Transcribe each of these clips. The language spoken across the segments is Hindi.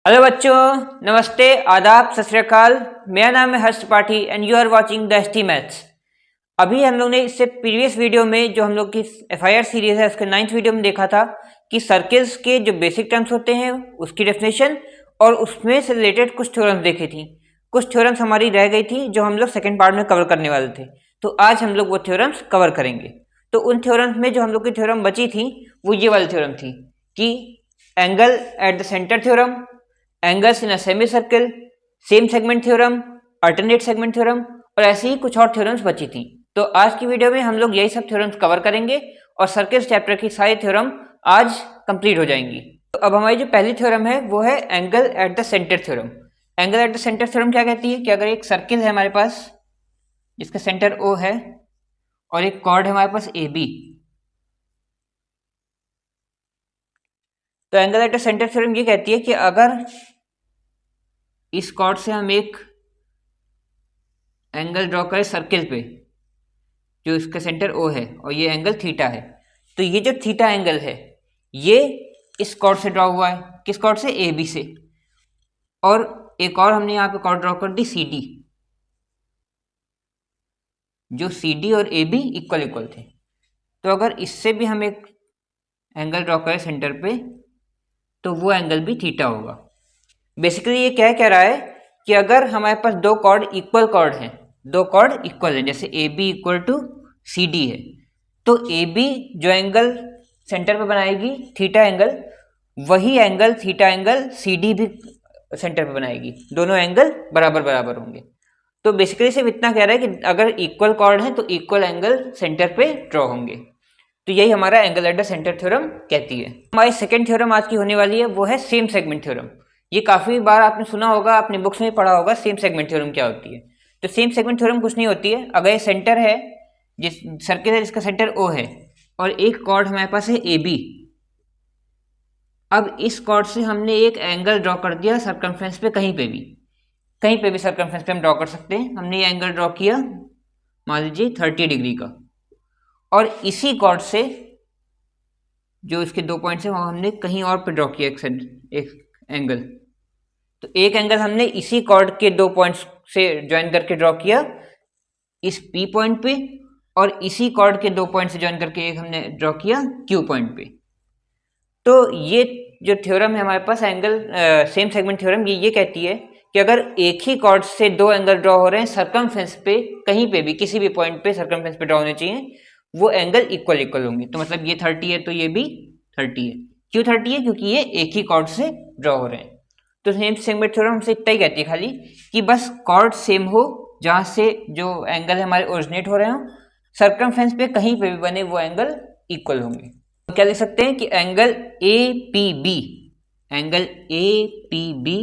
हेलो बच्चों, नमस्ते, आदाब, सत श्री अकाल। मेरा नाम है Harsh Tripathi and you are watching the ST maths. अभी हम लोग ने इससे प्रीवियस वीडियो में जो हम लोग की एफआईआर सीरीज है उसके 9th वीडियो में देखा था कि सर्किल्स के जो बेसिक टर्म्स होते हैं उसकी डेफिनेशन और उसमें से रिलेटेड कुछ थ्योरम्स देखी थी। कुछ थ्योरम्स हमारी रह गई थी जो हम लोग सेकेंड पार्ट में कवर करने वाले थे, तो आज हम लोग वो थ्योरम्स कवर करेंगे। तो उन थ्योरम्स में जो हम लोग की थ्योरम बची थी वो ये वाली थ्योरम थी कि angle at the center theorem, angles in a semi circle, same segment theorem, alternate segment theorem और ऐसी ही कुछ और थ्योरम्स बची थी। तो आज की वीडियो में हम लोग यही सब थ्योरम्स कवर करेंगे और सर्किल्स चैप्टर की सारी थ्योरम आज कंप्लीट हो जाएंगी। तो अब हमारी जो पहली थ्योरम है वो है angle at the center theorem. Angle at the center theorem क्या कहती है कि अगर एक सर्किल है हमारे पास जिसका सेंटर O है और एक कॉर्ड है हमारे पास AB, तो angle at the center theorem ये कहती है कि अगर इस कॉर्ड से हम एक एंगल ड्रॉ करें सर्किल पे जो इसका सेंटर O है और ये एंगल थीटा है, तो ये जो थीटा एंगल है ये इस कॉर्ड से ड्रॉ हुआ है। किस कॉर्ड से? AB से। और एक और हमने यहाँ पे कॉर्ड ड्रॉ कर दी CD, जो CD और AB इक्वल इक्वल थे। तो अगर इससे भी हम एक एंगल ड्रॉ करें सेंटर पे तो वो एंगल भी थीटा होगा। बेसिकली ये क्या कह रहा है कि अगर हमारे पास दो कॉर्ड इक्वल कॉर्ड हैं, दो कॉर्ड इक्वल हैं, जैसे AB इक्वल टू CD है, तो AB जो एंगल सेंटर पे बनाएगी थीटा एंगल, वही एंगल थीटा एंगल CD भी सेंटर पे बनाएगी। दोनों एंगल बराबर बराबर होंगे। तो बेसिकली सिर्फ इतना कह रहा है कि अगर इक्वल कॉर्ड है तो इक्वल एंगल सेंटर पे ड्रॉ होंगे। तो यही हमारा angle at the center theorem कहती है। हमारी सेकंड थ्योरम आज की होने वाली है वो है सेम सेगमेंट थ्योरम। ये काफी बार आपने सुना होगा, अपनी बुक्स में पढ़ा होगा सेम सेगमेंट थ्योरम क्या होती है। तो सेम सेगमेंट थ्योरम कुछ नहीं होती है। अगर ये सेंटर है, जिस सर्किल है जिसका सेंटर O है और एक कॉर्ड हमारे पास है AB, अब इस कॉर्ड से हमने एक एंगल ड्रॉ कर दिया सर्कमफ्रेंस पे, कहीं पे भी सर्कमफ्रेंस पे हम ड्रॉ कर सकते हैं। हमने ये एंगल ड्रॉ किया मान लीजिए 30 डिग्री का, और इसी कॉर्ड से जो इसके दो पॉइंट्स हैं वहाँ हमने कहीं और पे ड्रॉ किया एक एंगल। तो एक एंगल हमने इसी कॉर्ड के दो पॉइंट्स से ज्वाइन करके ड्रॉ किया इस P पॉइंट पे, और इसी कॉर्ड के दो पॉइंट से ज्वाइन करके एक हमने ड्रॉ किया Q पॉइंट पे। तो ये जो थ्योरम है हमारे पास एंगल सेम सेगमेंट थ्योरम, ये कहती है कि अगर एक ही कॉर्ड से दो एंगल ड्रॉ हो रहे हैं सर्कमफ्रेंस पे, कहीं पे भी किसी भी पॉइंट पे सर्कमफ्रेंस पे ड्रॉ होने चाहिए, वो एंगल इक्वल इक्वल होंगे। तो मतलब ये 30 है तो ये भी 30 है। क्यों 30 है? क्योंकि ये एक ही कॉर्ड से ड्रॉ हो रहे हैं। तो सेम सेगमेंट थ्योरम हमसे इतना ही कहती है खाली कि बस कॉर्ड सेम हो, जहाँ से जो एंगल हमारे ओरिजिनेट हो रहे हो सर्कमफ्रेंस पे कहीं पे भी बने वो एंगल इक्वल होंगे। तो क्या लिख सकते हैं कि angle APB, angle APB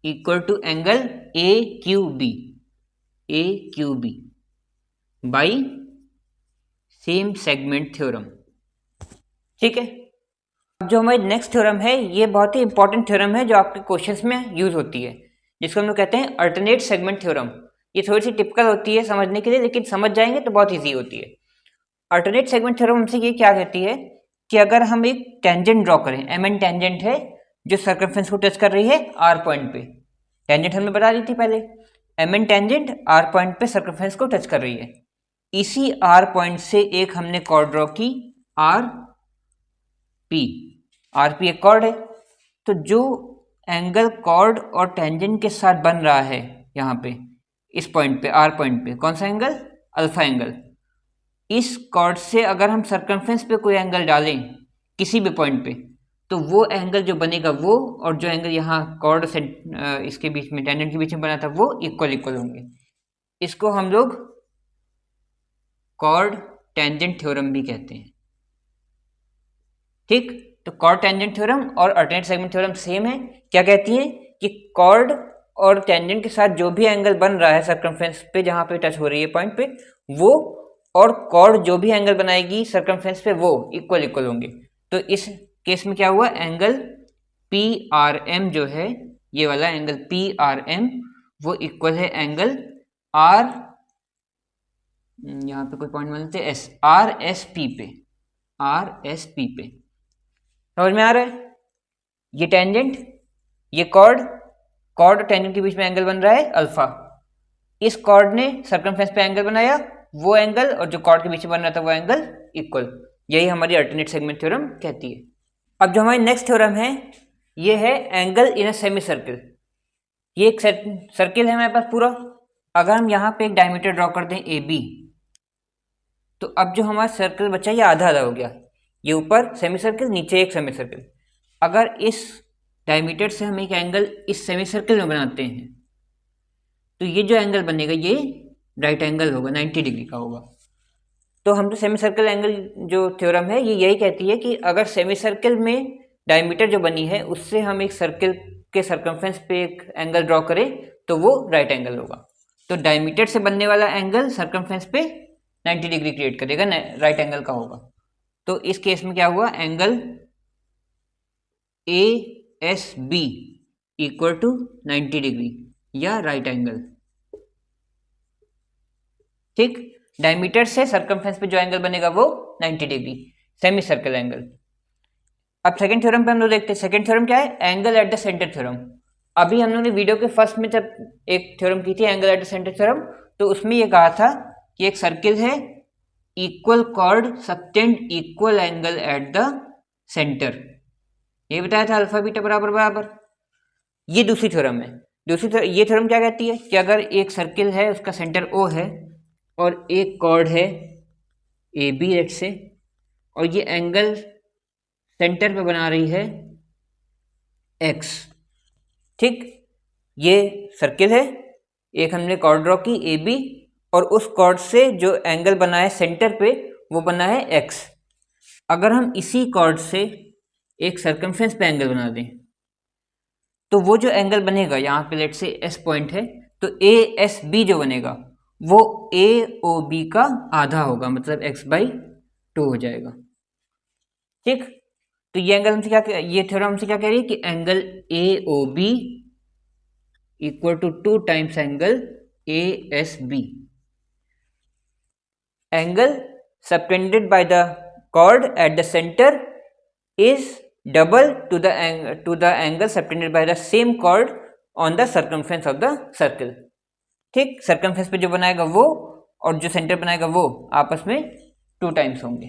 equal to angle AQB by same segment theorem. ठीक है। अब जो हमारी नेक्स्ट थ्योरम है ये बहुत ही इंपॉर्टेंट थ्योरम है जो आपके क्वेश्चंस में यूज होती है, जिसको हम लोग कहते हैं अल्टरनेट सेगमेंट थ्योरम। ये थोड़ी सी टिपिकल होती है समझने के लिए, लेकिन समझ जाएंगे तो बहुत ईजी होती है। अल्टरनेट सेगमेंट थ्योरम हमसे ये क्या कहती है कि अगर हम एक टेंजेंट ड्रॉ करें, MN टेंजेंट है जो सर्कमफ्रेंस को टच कर रही है R पॉइंट पे। टेंजेंट हमने बता दी थी पहले, MN टेंजेंट R पॉइंट पे सर्कमफ्रेंस को टच कर रही है। इसी R पॉइंट से एक हमने कॉर्ड ड्रॉ की RP एक कॉर्ड है। तो जो एंगल कॉर्ड और टेंजेंट के साथ बन रहा है यहाँ पे इस पॉइंट पे R पॉइंट पे, कौन सा एंगल? Alpha angle. इस कॉर्ड से अगर हम सर्कमफ्रेंस पे कोई एंगल डालें किसी भी पॉइंट पे, तो वो एंगल जो बनेगा वो, और जो एंगल यहाँ कॉर्ड से इसके बीच में टेंजेंट के बीच में बना था वो इक्वल इक्वल होंगे। इसको हम लोग कॉर्ड टेंजेंट थ्योरम भी कहते हैं। ठीक, तो कॉर्ड टेंजेंट थ्योरम और अल्टरनेट सेगमेंट थ्योरम सेम है। क्या कहती है कि कॉर्ड और टेंजेंट के साथ जो भी एंगल बन रहा है सर्कमफ्रेंस पे जहाँ पे टच हो रही है पॉइंट पे, वो और कॉर्ड जो भी एंगल बनाएगी सर्कमफ्रेंस पे वो इक्वल इक्वल होंगे। तो इस केस में क्या हुआ, एंगल PRM जो है, ये वाला एंगल PRM वो इक्वल है एंगल R, यहाँ पे कोई पॉइंट मानते हैं RSP पे, RSP पे। समझ में आ रहा है? ये टेंजेंट ये कॉर्ड और टेंजेंट के बीच में एंगल बन रहा है अल्फा। इस कॉर्ड ने सर्कमफ्रेंस पे एंगल बनाया, वो एंगल और जो कॉर्ड के बीच में बन रहा था वो एंगल इक्वल। यही हमारी अल्टरनेट सेगमेंट थ्योरम कहती है। अब जो हमारी नेक्स्ट थ्योरम है ये है angle in a semi circle. ये एक सर्किल है हमारे पास पूरा। अगर हम यहाँ पे एक डायमीटर ड्रॉ कर दें ए बी, तो अब जो हमारा सर्कल बचा ये आधा आधा हो गया। ये ऊपर सेमी सर्किल, नीचे एक सेमी सर्किल। अगर इस डायमीटर से हम एक एंगल इस सेमी सर्किल में बनाते हैं तो ये जो एंगल बनेगा ये राइट एंगल होगा, 90 डिग्री का होगा। तो हम तो सेमी सर्किल एंगल जो थ्योरम है ये यही कहती है कि अगर सेमी सर्किल में डायमीटर जो बनी है उससे हम एक सर्किल के सर्कमफ्रेंस पे एक एंगल ड्रॉ करें तो वो राइट एंगल होगा। तो डायमीटर से बनने वाला एंगल सर्कमफ्रेंस पे 90 डिग्री क्रिएट करेगा, राइट एंगल का होगा। तो इस केस में क्या हुआ, angle A S B equal to 90 degree या राइट एंगल। ठीक, डायमीटर से सर्कमफ्रेंस पे जो एंगल बनेगा वो 90 डिग्री, सेमी सर्कल एंगल। अब सेकंड थ्योरम पे हम लोग देखते हैं। सेकंड थ्योरम क्या है, angle at the center theorem. अभी हम लोगों ने वीडियो के फर्स्ट में जब एक थ्योरम की थी angle at the center theorem, तो उसमें ये कहा था कि एक सर्किल है, equal cord subtend equal angle at the centre. ये बताया था अल्फा बीटा बराबर बराबर। ये दूसरी थ्योरम है। ये थ्योरम क्या कहती है कि अगर एक सर्किल है उसका सेंटर ओ है और एक कॉर्ड है ए बी लेट से, और ये एंगल सेंटर पे बना रही है एक्स। ठीक, ये सर्किल है, एक हमने कॉर्ड ड्रॉ की ए बी, और उस कॉर्ड से जो एंगल बना है सेंटर पे वो बना है एक्स। अगर हम इसी कॉर्ड से एक सर्कमफ्रेंस पे एंगल बना दें तो वो जो एंगल बनेगा, यहाँ पे लेट से एस पॉइंट है, तो ए एस बी जो बनेगा वो ए ओ बी का आधा होगा, मतलब x/2 हो जाएगा। ठीक, तो ये एंगल हमसे क्या, ये थ्योरम हमसे क्या कह रही है कि angle A O B equal to 2 times angle A S B. Angle subtended by the chord at the center is double to the angle subtended by the same chord on the circumference of the circle। ठीक, सर्कमफ्रेंस पे जो बनाएगा वो और जो सेंटर बनाएगा वो आपस में 2 टाइम्स होंगे।